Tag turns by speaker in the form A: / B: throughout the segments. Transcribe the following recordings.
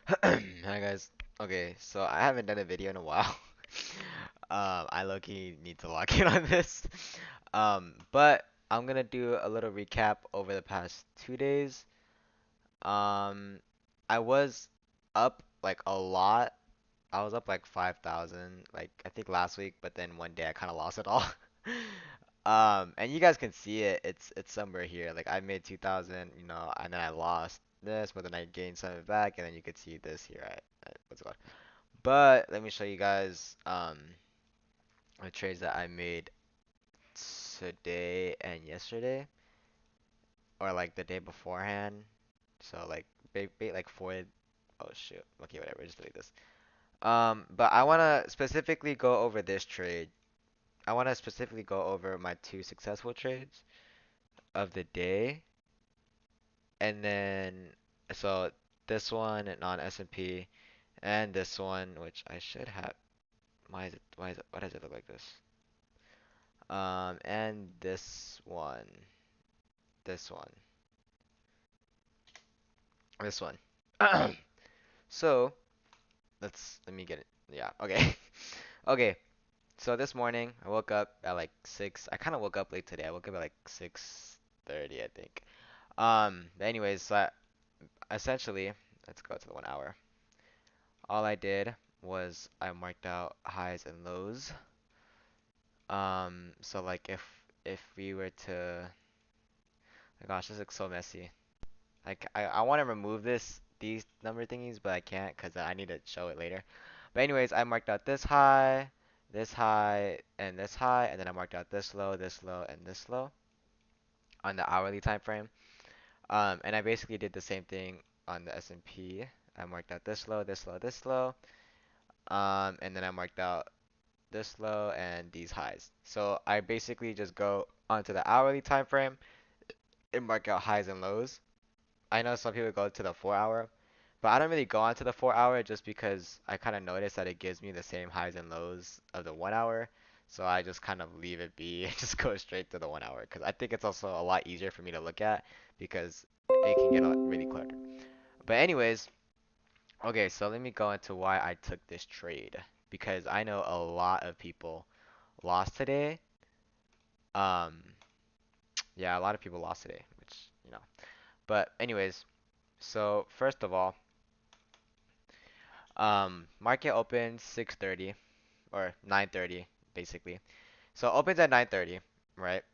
A: Hi guys. Okay, so I haven't done a video in a while. I low-key need to lock in on this. But I'm gonna do a little recap over the past 2 days. Um, I was up like a lot. I was up like 5,000, like I think last week, but then one day I kind of lost it all. And you guys can see it. It's somewhere here. Like I made 2,000, and then I lost this, but then I gained some of it back, and then you could see this here. What's it called? But let me show you guys the trades that I made today and yesterday, or like the day beforehand. So like like four. Oh shoot. Okay, whatever. Just delete this. But I wanna specifically go over this trade. I wanna specifically go over my two successful trades of the day, and then so this one on S&P, and this one which I should have. Why does it look like this? And this one, this one. So let me get it. Yeah, okay. Okay, so this morning I woke up at like 6. I kind of woke up late today. I woke up at like 6:30, I think. But anyways, essentially, let's go to the 1 hour. All I did was I marked out highs and lows. So like if we were to, my gosh, this looks so messy. Like I want to remove these number thingies, but I can't because I need to show it later. But anyways, I marked out this high, and this high, and then I marked out this low, and this low on the hourly time frame. And I basically did the same thing on the S&P. I marked out this low, this low, this low, and then I marked out this low and these highs. So I basically just go onto the hourly time frame and mark out highs and lows. I know some people go to the 4 hour, but I don't really go onto the 4 hour just because I kind of notice that it gives me the same highs and lows of the 1 hour. So I just kind of leave it be and just go straight to the 1 hour because I think it's also a lot easier for me to look at because it can get really cluttered. But anyways, okay, so let me go into why I took this trade because I know a lot of people lost today. Um, yeah, a lot of people lost today, which. But anyways, so first of all, market opens 6:30 or 9:30 basically. So opens at 9:30, right?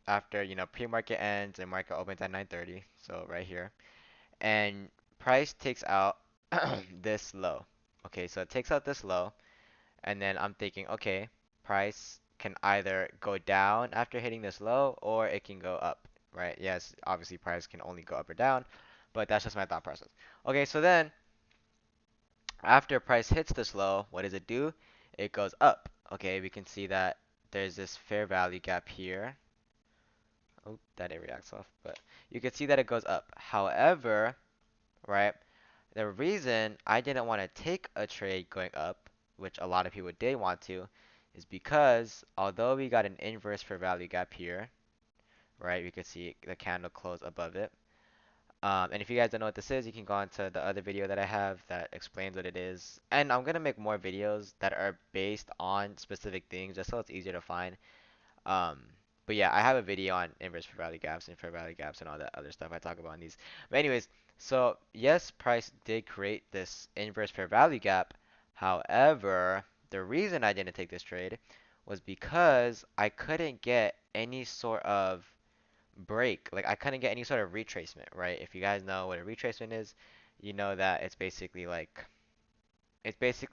A: After, pre-market ends and market opens at 9:30, so right here. And price takes out this low. Okay, so it takes out this low, and then I'm thinking, okay, price can either go down after hitting this low or it can go up, right? Yes, obviously price can only go up or down, but that's just my thought process. Okay, so then after price hits this low, what does it do? It goes up. Okay, we can see that there's this fair value gap here. Oh, that didn't react off, but you can see that it goes up. However, right, the reason I didn't want to take a trade going up, which a lot of people did want to, is because although we got an inverse fair value gap here, right, we can see the candle close above it. And if you guys don't know what this is, you can go on to the other video that I have that explains what it is. And I'm gonna make more videos that are based on specific things just so it's easier to find. Um, but yeah, I have a video on inverse fair value gaps and fair value gaps and all that other stuff I talk about in these. But anyways, so yes, price did create this inverse fair value gap. However, the reason I didn't take this trade was because I couldn't get any sort of break. Like I couldn't get any sort of retracement, right? If you guys know what a retracement is, you know that it's basically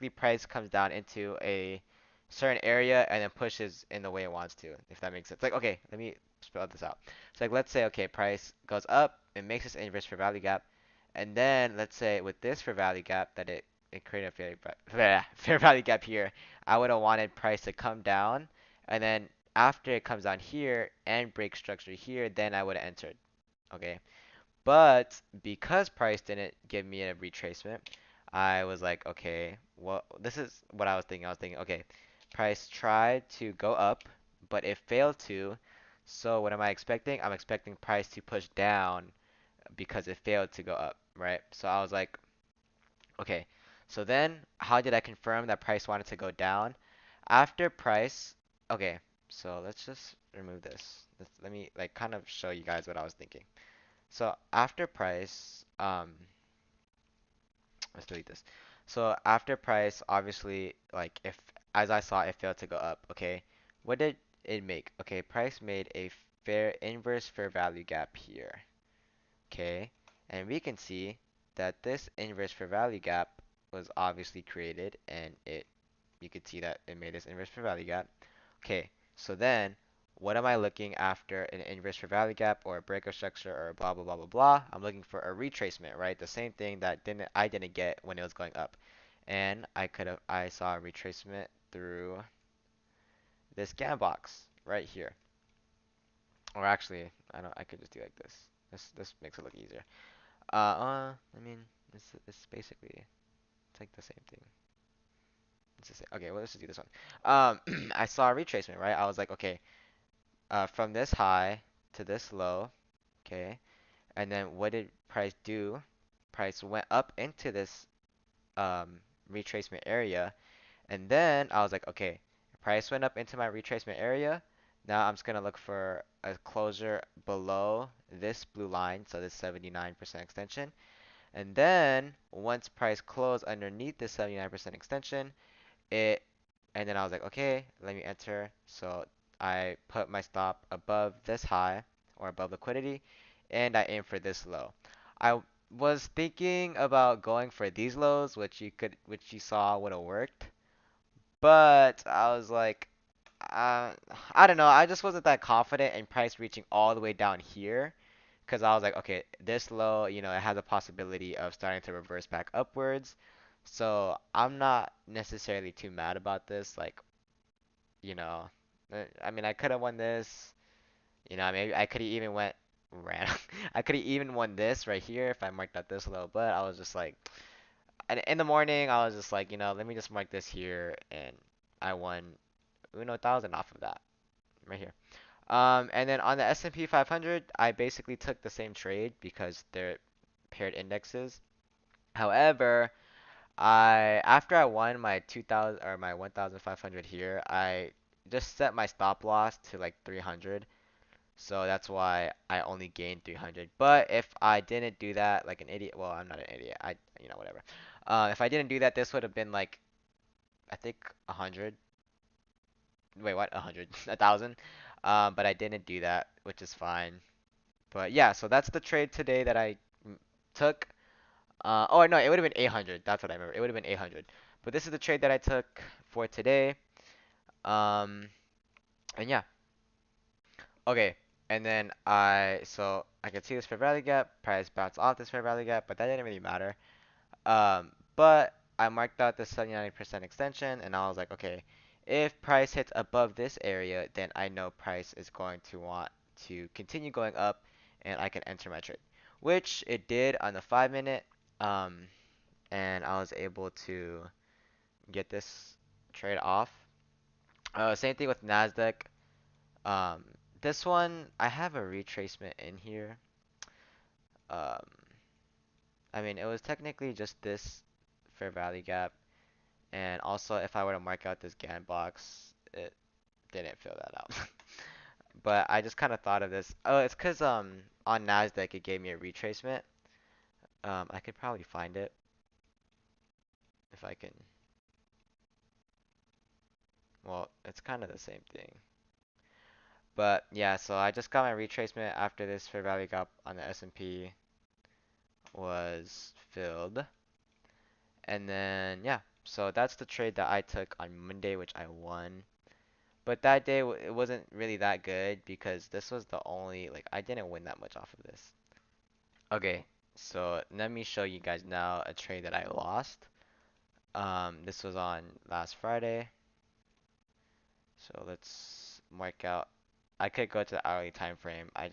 A: price comes down into a certain area and then pushes in the way it wants to, if that makes sense. Like okay, let me spell this out. So like let's say okay, price goes up, it makes this inverse for value gap, and then let's say with this for value gap that it created a fair value gap here, I would have wanted price to come down, and then after it comes down here and break structure here, then I would have entered. Okay. But because price didn't give me a retracement, I was like, okay, well, this is what I was thinking. I was thinking, okay, price tried to go up, but it failed to. So what am I expecting? I'm expecting price to push down because it failed to go up, right? So I was like, Okay, so then how did I confirm that price wanted to go down? After price, okay, so let's just remove this. Let me like kind of show you guys what I was thinking. So after price, let's delete this. So after price, obviously, like if as I saw it failed to go up, okay, what did it make? Okay, price made a fair inverse fair value gap here. Okay, and we can see that this inverse fair value gap was obviously created, and it you could see that it made this inverse fair value gap. Okay, so then what am I looking after an inverse fair value gap or a breakout structure or blah blah blah blah blah? I'm looking for a retracement, right? The same thing that didn't I didn't get when it was going up, and I saw a retracement through this scan box right here. Or actually, I could just do like this. This makes it look easier. I mean, it's basically it's like the same thing. It's the same. Okay, well let's just do this one. I saw a retracement, right? I was like, okay, from this high to this low, okay, and then what did price do? Price went up into this um retracement area, and then I was like, okay, price went up into my retracement area. Now I'm just gonna look for a closure below this blue line, so this 79% extension. And then once price closed underneath the 79% extension, it and then I was like, okay, let me enter. So I put my stop above this high or above liquidity, and I aim for this low. I was thinking about going for these lows, which you saw would have worked, but I was like, uh, I don't know. I just wasn't that confident in price reaching all the way down here. Because I was like, okay, this low, it has a possibility of starting to reverse back upwards. So I'm not necessarily too mad about this. Like, you know, I mean, I could have won this. Maybe I could have even went random. I could have even won this right here if I marked out this low. But I was just like, and in the morning, I was just like, let me just mark this here, and I won Uno thousand off of that right here. And then on the S&P 500, I basically took the same trade because they're paired indexes. However, I after I won my 2000 or my 1500 here, I just set my stop loss to like 300. So that's why I only gained 300. But if I didn't do that like an idiot, well, I'm not an idiot. Whatever. If I didn't do that, this would have been like I think 100. Wait, what? 100? 1,000? But I didn't do that, which is fine. But yeah, so that's the trade today that I took. Oh no, it would have been 800. That's what I remember. It would have been 800. But this is the trade that I took for today. Um, and yeah. Okay. And then I could see this fair value gap. Price bounced off this fair value gap, but that didn't really matter. But I marked out the 79% extension, and I was like, okay, if price hits above this area, then I know price is going to want to continue going up, and I can enter my trade, which it did on the 5 minute. Um, and I was able to get this trade off. Same thing with Nasdaq. Um, this one I have a retracement in here. Um, I mean, it was technically just this fair value gap. And also, if I were to mark out this GAN box, it didn't fill that out. But I just kind of thought of this. Oh, it's because on Nasdaq it gave me a retracement. I could probably find it if I can. Well, it's kind of the same thing. But yeah, so I just got my retracement after this fair value gap on the S&P was filled. And then yeah, so that's the trade that I took on Monday, which I won. But that day it wasn't really that good because this was the only like I didn't win that much off of this. Okay, so let me show you guys now a trade that I lost. This was on last Friday. So let's mark out. I could go to the hourly time frame. I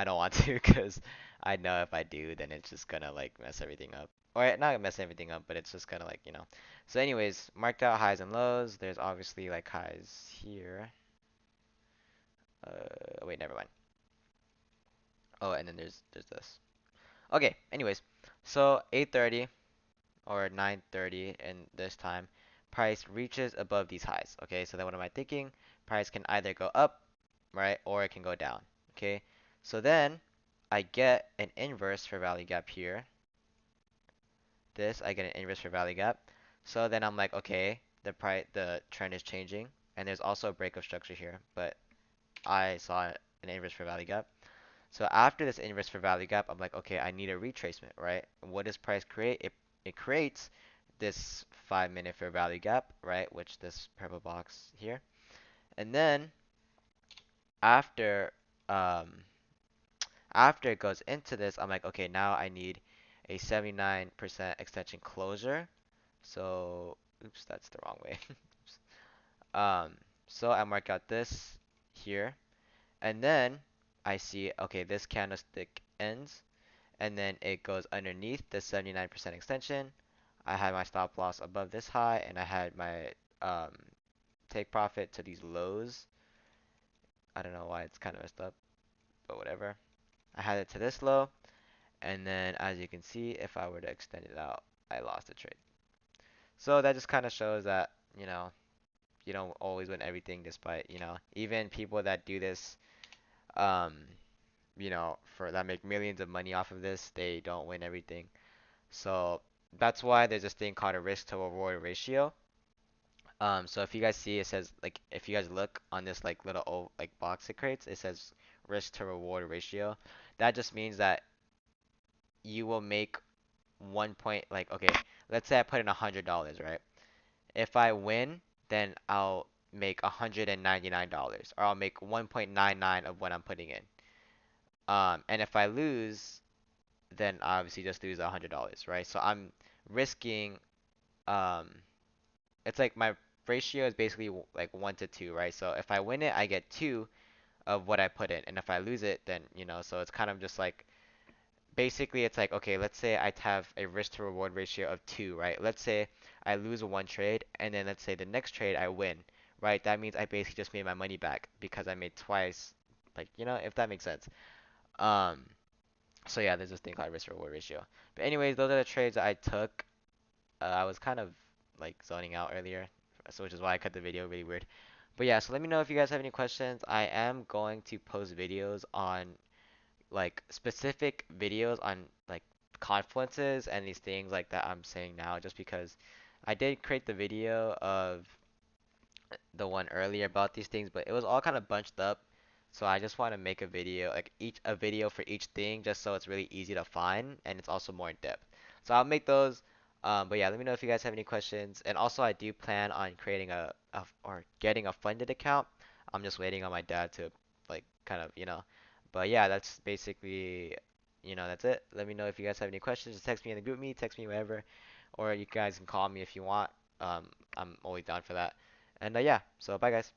A: don't want to because I know if I do, then it's just gonna like mess everything up. Or not mess everything up, but it's just gonna like. So anyways, marked out highs and lows. There's obviously like highs here. Wait, never mind. Oh, and then there's this. Okay, anyways. So 8:30. or 9:30 in this time, price reaches above these highs. Okay, so then what am I thinking? Price can either go up, right, or it can go down. Okay, so then I get an inverse for value gap here. This I get an inverse for value gap. So then I'm like, okay, the trend is changing, and there's also a breakup structure here, but I saw an inverse for value gap. So after this inverse for value gap, I'm like, okay, I need a retracement, right? What does price create? It creates this 5 minute fair value gap, right? Which this purple box here. And then after um after it goes into this, I'm like, okay, now I need a 79% extension closure. So, oops, that's the wrong way. Oops. Um, so I mark out this here, and then I see, okay, this candlestick ends, and then it goes underneath the 79% extension. I had my stop loss above this high, and I had my um, take profit to these lows. I don't know why it's kind of messed up, but whatever. I had it to this low, and then as you can see, if I were to extend it out, I lost the trade. So that just kind of shows that, you don't always win everything despite, even people that do this, um, for that make millions of money off of this, they don't win everything. So that's why there's this thing called a risk to reward ratio. So if you guys see, it says like if you guys look on this like little like box it creates, it says risk to reward ratio. That just means that you will make one point like okay, let's say I put in $100, right? If I win, then I'll make $199, or I'll make 1.99 of what I'm putting in. And if I lose, then I obviously just lose $100, right? So I'm risking um it's like my ratio is basically like 1 to 2, right? So if I win it, I get 2 of what I put in, and if I lose it, then so it's kind of just like basically it's like okay, let's say I have a risk to reward ratio of 2, right? Let's say I lose one trade, and then let's say the next trade I win, right? That means I basically just made my money back because I made twice, like if that makes sense. Um, so yeah, there's this thing called risk to reward ratio. But anyways, those are the trades that I took. I was kind of like zoning out earlier, so which is why I cut the video really weird. But yeah, so let me know if you guys have any questions. I am going to post videos on like specific videos on like confluences and these things like that I'm saying now just because I did create the video of the one earlier about these things, but it was all kind of bunched up. So I just want to make a video, like each a video for each thing, just so it's really easy to find and it's also more in depth. So I'll make those. But yeah, let me know if you guys have any questions. And also, I do plan on creating or getting a funded account. I'm just waiting on my dad to like kind of. But yeah, that's basically, that's it. Let me know if you guys have any questions. Just text me in the group me, text me wherever, or you guys can call me if you want. I'm always down for that. And yeah, so bye guys.